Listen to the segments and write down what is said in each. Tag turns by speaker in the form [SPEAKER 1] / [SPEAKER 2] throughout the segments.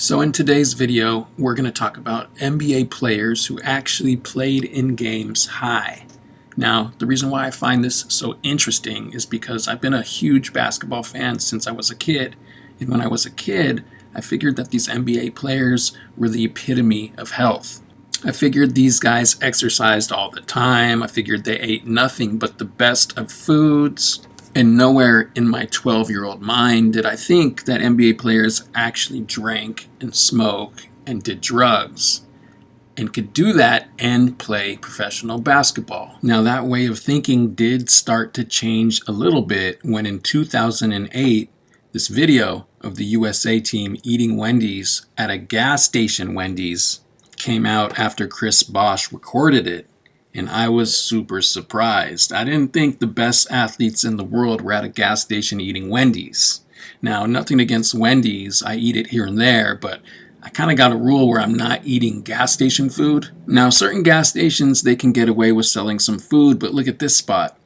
[SPEAKER 1] So in today's video, we're going to talk about NBA players who actually played in games high. Now, the reason why I find this so interesting is because I've been a huge basketball fan since I was a kid. And when I was a kid, I figured that these NBA players were the epitome of health. I figured these guys exercised all the time. I figured they ate nothing but the best of foods. And nowhere in my 12-year-old mind did I think that NBA players actually drank and smoked and did drugs and could do that and play professional basketball. Now, that way of thinking did start to change a little bit when in 2008, this video of the USA team eating Wendy's at a gas station Wendy's came out after Chris Bosh recorded it. And I was super surprised. I didn't think the best athletes in the world were at a gas station eating Wendy's. Now, nothing against Wendy's. I eat it here and there, but I kind of got a rule where I'm not eating gas station food. Now, certain gas stations, they can get away with selling some food, but look at this spot.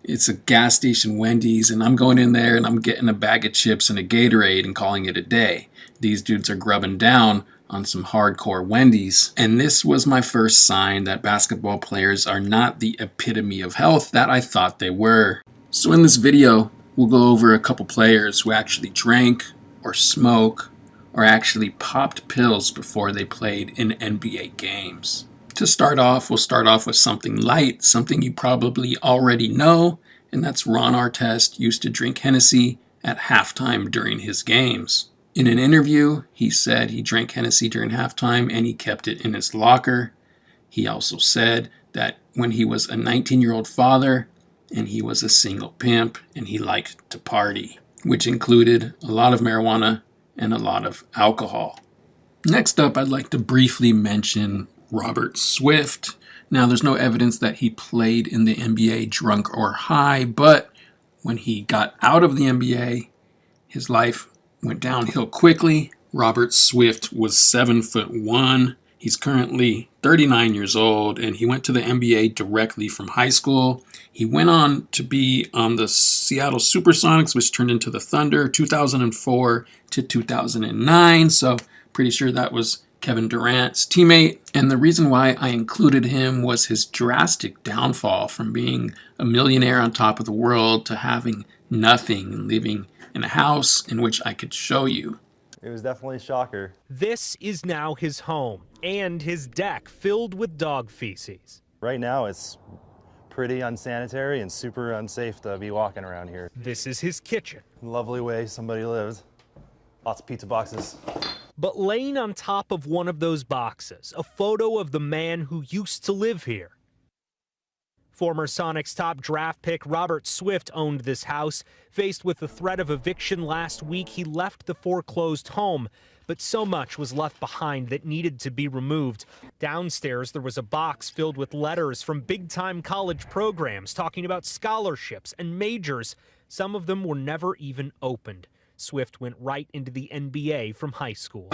[SPEAKER 1] It's a gas station Wendy's, and I'm going in there and I'm getting a bag of chips and a Gatorade and calling it a day. These dudes are grubbing down on some hardcore Wendy's. And this was my first sign that basketball players are not the epitome of health that I thought they were. So in this video, we'll go over a couple players who actually drank or smoked or actually popped pills before they played in NBA games. To start off, we'll start off with something light, something you probably already know, and that's Ron Artest used to drink Hennessy at halftime during his games. In an interview, he said he drank Hennessy during halftime and he kept it in his locker. He also said that when he was a 19-year-old father and he was a single pimp and he liked to party, which included a lot of marijuana and a lot of alcohol. Next up, I'd like to briefly mention Robert Swift. Now, there's no evidence that he played in the NBA drunk or high, but when he got out of the NBA, his life went downhill quickly. Robert Swift was 7'1". He's currently 39 years old, and he went to the NBA directly from high school. He went on to be on the Seattle Supersonics, which turned into the Thunder, 2004 to 2009. So pretty sure that was Kevin Durant's teammate. And the reason why I included him was his drastic downfall from being a millionaire on top of the world to having nothing and living in a house in which I could show you.
[SPEAKER 2] It was definitely a shocker.
[SPEAKER 3] This is now his home and his deck filled with dog feces.
[SPEAKER 2] Right now it's pretty unsanitary and super unsafe to be walking around here.
[SPEAKER 3] This is his kitchen.
[SPEAKER 2] Lovely way somebody lives. Lots of pizza boxes.
[SPEAKER 3] But laying on top of one of those boxes, a photo of the man who used to live here. Former Sonics top draft pick Robert Swift owned this house. Faced with the threat of eviction last week, he left the foreclosed home. But so much was left behind that needed to be removed. Downstairs, there was a box filled with letters from big-time college programs talking about scholarships and majors. Some of them were never even opened. Swift went right into the NBA from high school.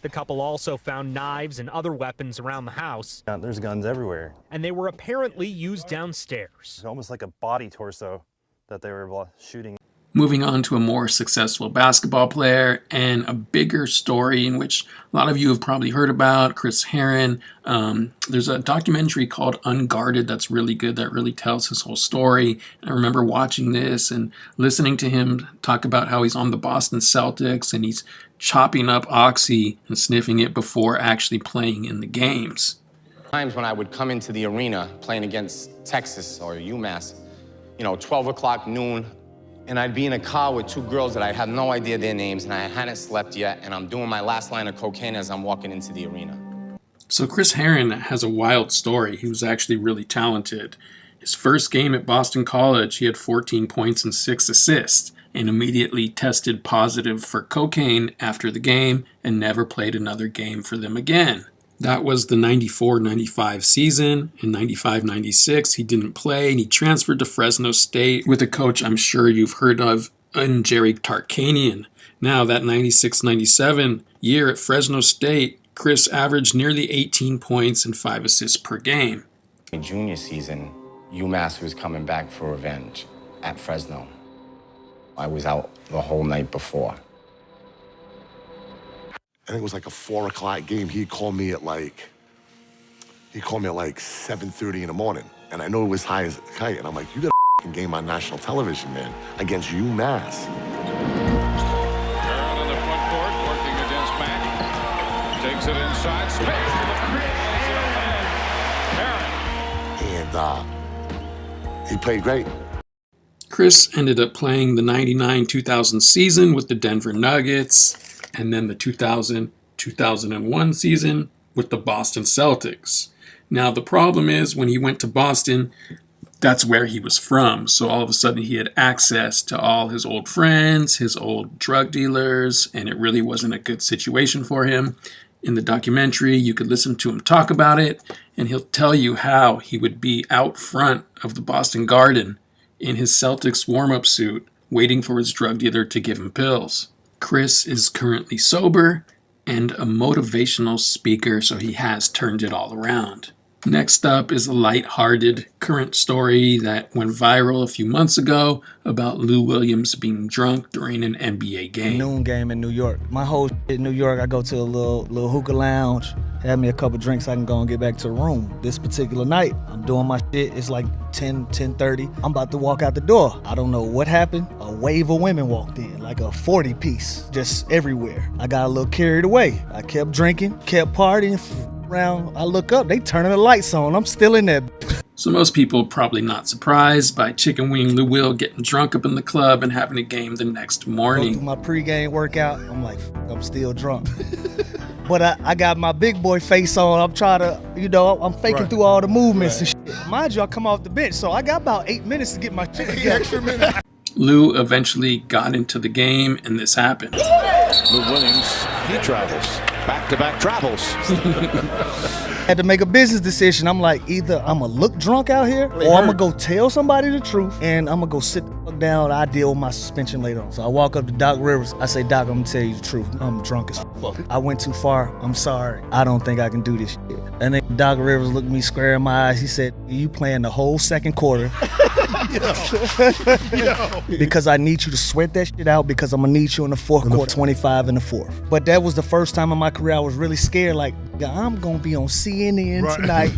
[SPEAKER 3] The couple also found knives and other weapons around the house.
[SPEAKER 2] There's guns everywhere.
[SPEAKER 3] And they were apparently used downstairs.
[SPEAKER 2] It's almost like a body torso that they were shooting.
[SPEAKER 1] Moving on to a more successful basketball player and a bigger story in which a lot of you have probably heard about, Chris Herren. There's a documentary called Unguarded that's really good, that really tells his whole story. And I remember watching this and listening to him talk about how he's on the Boston Celtics and he's chopping up Oxy and sniffing it before actually playing in the games.
[SPEAKER 4] Times when I would come into the arena playing against Texas or UMass, 12 o'clock, noon, and I'd be in a car with two girls that I had no idea their names and I hadn't slept yet, and I'm doing my last line of cocaine as I'm walking into the arena.
[SPEAKER 1] So Chris Herren has a wild story. He was actually really talented. His first game at Boston College, he had 14 points and 6 assists and immediately tested positive for cocaine after the game and never played another game for them again. That was the 94-95 season. In 95-96, he didn't play, and he transferred to Fresno State with a coach I'm sure you've heard of, Jerry Tarkanian. Now, that 96-97 year at Fresno State, Chris averaged nearly 18 points and 5 assists per game.
[SPEAKER 4] In junior season, UMass was coming back for revenge at Fresno. I was out the whole night before.
[SPEAKER 5] I think it was like a 4 o'clock game. He called me at like 7:30 in the morning. And I know it was high as a kite. And I'm like, you got a game on national television, man, against UMass.
[SPEAKER 6] Herren on the front court, working against Mack. Takes it inside, space to the Herren.
[SPEAKER 5] And he played great.
[SPEAKER 1] Chris ended up playing the 99-2000 season with the Denver Nuggets, and then the 2000-2001 season with the Boston Celtics. Now, the problem is when he went to Boston, that's where he was from. So all of a sudden he had access to all his old friends, his old drug dealers, and it really wasn't a good situation for him. In the documentary, you could listen to him talk about it, and he'll tell you how he would be out front of the Boston Garden in his Celtics warm-up suit, waiting for his drug dealer to give him pills. Chris is currently sober and a motivational speaker, so he has turned it all around. Next up is a light-hearted current story that went viral a few months ago about Lou Williams being drunk during an NBA game.
[SPEAKER 7] Noon game in New York. My whole shit in New York, I go to a little hookah lounge, have me a couple drinks, I can go and get back to the room. This particular night, I'm doing my shit. It's like 10:30. I'm about to walk out the door. I don't know what happened. A wave of women walked in, like a 40-piece, just everywhere. I got a little carried away. I kept drinking, kept partying. Around, I look up, they turning the lights on. I'm still in there.
[SPEAKER 1] So most people probably not surprised by Chicken Wing Lou Will getting drunk up in the club and having a game the next
[SPEAKER 7] Go
[SPEAKER 1] morning.
[SPEAKER 7] through my pregame workout. I'm like, I'm still drunk. But I got my big boy face on. I'm trying to, I'm faking through all the movements and shit. Mind you, I come off the bench, so I got about 8 minutes to get my shit together. Extra minute.
[SPEAKER 1] Lou eventually got into the game, and this happened.
[SPEAKER 6] Lou Williams, he travels. Back-to-back travels.
[SPEAKER 7] Had to make a business decision. I'm like, either I'm going to look drunk out here, or I'm going to go tell somebody the truth, and I'm going to go sit the fuck down. I deal with my suspension later on. So I walk up to Doc Rivers. I say, Doc, I'm going to tell you the truth. I'm drunk as fuck. I went too far. I'm sorry. I don't think I can do this shit. And then Doc Rivers looked me square in my eyes. He said, you playing the whole second quarter. Because I need you to sweat that shit out, because I'm going to need you in the fourth quarter, 25 in the fourth. But that was the first time in my career I was really scared, like, I'm going to be on CNN tonight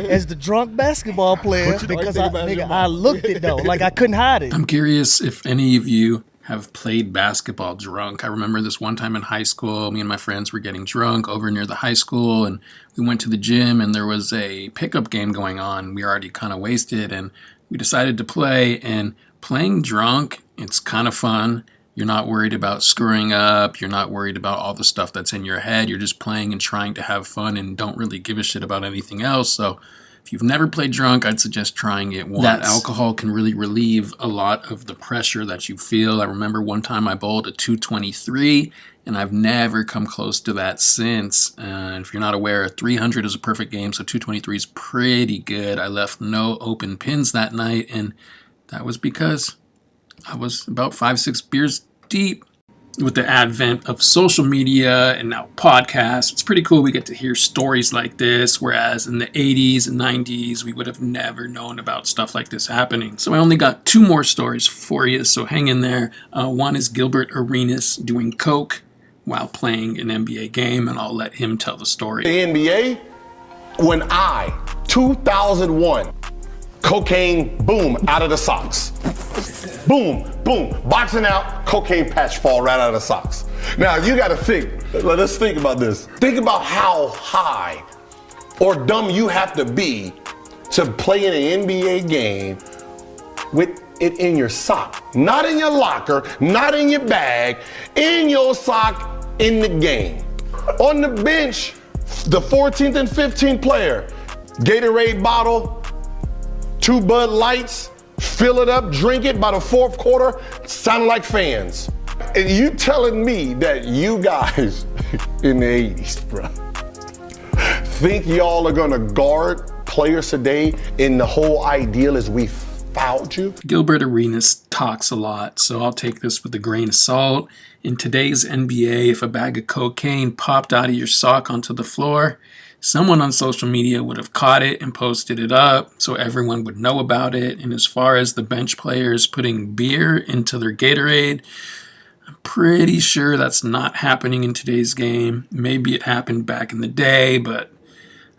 [SPEAKER 7] as the drunk basketball player, because I looked it though, like I couldn't hide it.
[SPEAKER 1] I'm curious if any of you have played basketball drunk. I remember this one time in high school, me and my friends were getting drunk over near the high school, and we went to the gym, and there was a pickup game going on. We were already kind of wasted, and we decided to play, and playing drunk, it's kind of fun. You're not worried about screwing up. You're not worried about all the stuff that's in your head. You're just playing and trying to have fun and don't really give a shit about anything else. So if you've never played drunk, I'd suggest trying it once. That alcohol can really relieve a lot of the pressure that you feel. I remember one time I bowled a 223, and I've never come close to that since. And if you're not aware, 300 is a perfect game, so 223 is pretty good. I left no open pins that night, and that was because I was about 5-6 beers deep. With the advent of social media and now podcasts, it's pretty cool we get to hear stories like this, whereas in the 80s and 90s, we would have never known about stuff like this happening. So I only got 2 more stories for you, so hang in there. One is Gilbert Arenas doing coke while playing an NBA game, and I'll let him tell the story.
[SPEAKER 8] The NBA, when 2001, cocaine, boom, out of the socks. Boom, boom, boxing out, cocaine patch fall right out of the socks. Now you gotta think, let us think about this. Think about how high or dumb you have to be to play in an NBA game with it in your sock. Not in your locker, not in your bag, in your sock, in the game. On the bench, the 14th and 15th player, Gatorade bottle, 2 Bud Lights, fill it up, drink it by the 4th quarter, sound like fans. And you telling me that you guys in the 80s, bro, think y'all are gonna guard players today and the whole ideal is we fouled you?
[SPEAKER 1] Gilbert Arenas talks a lot, so I'll take this with a grain of salt. In today's NBA, if a bag of cocaine popped out of your sock onto the floor, someone on social media would have caught it and posted it up so everyone would know about it. And as far as the bench players putting beer into their Gatorade, Pretty sure that's not happening in today's game. Maybe it happened back in the day, but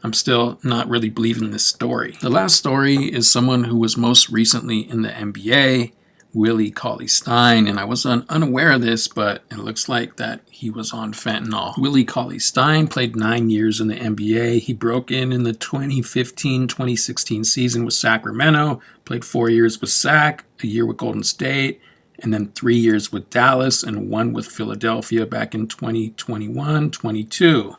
[SPEAKER 1] I'm still not really believing this story. The last story is someone who was most recently in the NBA, Willie Cauley-Stein, and I was unaware of this, but it looks like that he was on fentanyl. Willie Cauley-Stein played 9 years in the NBA. He broke in the 2015-2016 season with Sacramento, played 4 years with Sac, a year with Golden State, and then 3 years with Dallas and 1 with Philadelphia back in 2021-22.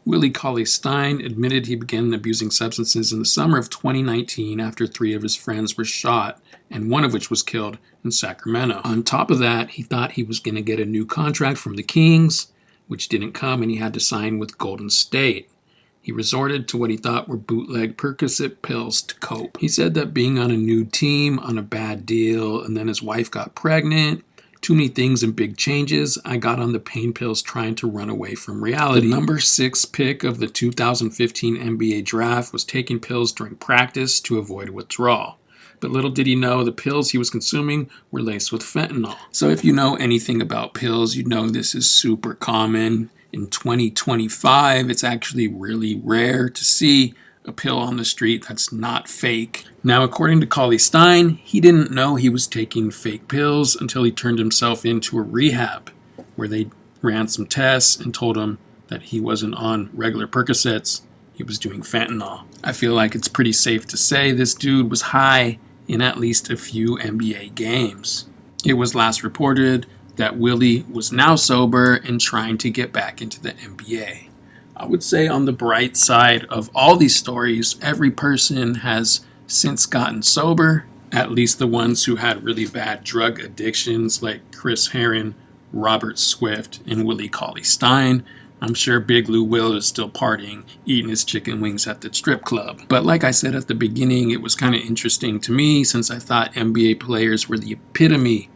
[SPEAKER 1] Willie Cauley-Stein admitted he began abusing substances in the summer of 2019 after 3 of his friends were shot, and 1 of which was killed in Sacramento. On top of that, he thought he was going to get a new contract from the Kings, which didn't come, and he had to sign with Golden State. He resorted to what he thought were bootleg Percocet pills to cope. He said that being on a new team, on a bad deal, and then his wife got pregnant, too many things and big changes, I got on the pain pills trying to run away from reality. The number 6 pick of the 2015 NBA draft was taking pills during practice to avoid withdrawal. But little did he know the pills he was consuming were laced with fentanyl. So if you know anything about pills, you know this is super common. In 2025, it's actually really rare to see a pill on the street that's not fake. Now, according to Cauley-Stein, he didn't know he was taking fake pills until he turned himself into a rehab, where they ran some tests and told him that he wasn't on regular Percocets, he was doing fentanyl. I feel like it's pretty safe to say this dude was high in at least a few NBA games. It was last reported that Willie was now sober and trying to get back into the NBA. I would say on the bright side of all these stories, every person has since gotten sober, at least the ones who had really bad drug addictions like Chris Herren, Robert Swift, and Willie Cauley-Stein. I'm sure Big Lou Will is still partying, eating his chicken wings at the strip club. But like I said at the beginning, it was kind of interesting to me since I thought NBA players were the epitome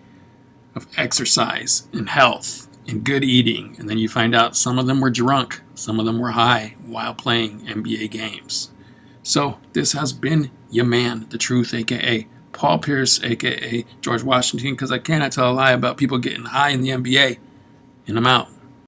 [SPEAKER 1] of exercise and health and good eating. And then you find out some of them were drunk, some of them were high while playing NBA games. So this has been your man, The Truth, aka Paul Pierce, aka George Washington, because I cannot tell a lie about people getting high in the NBA. And I'm out.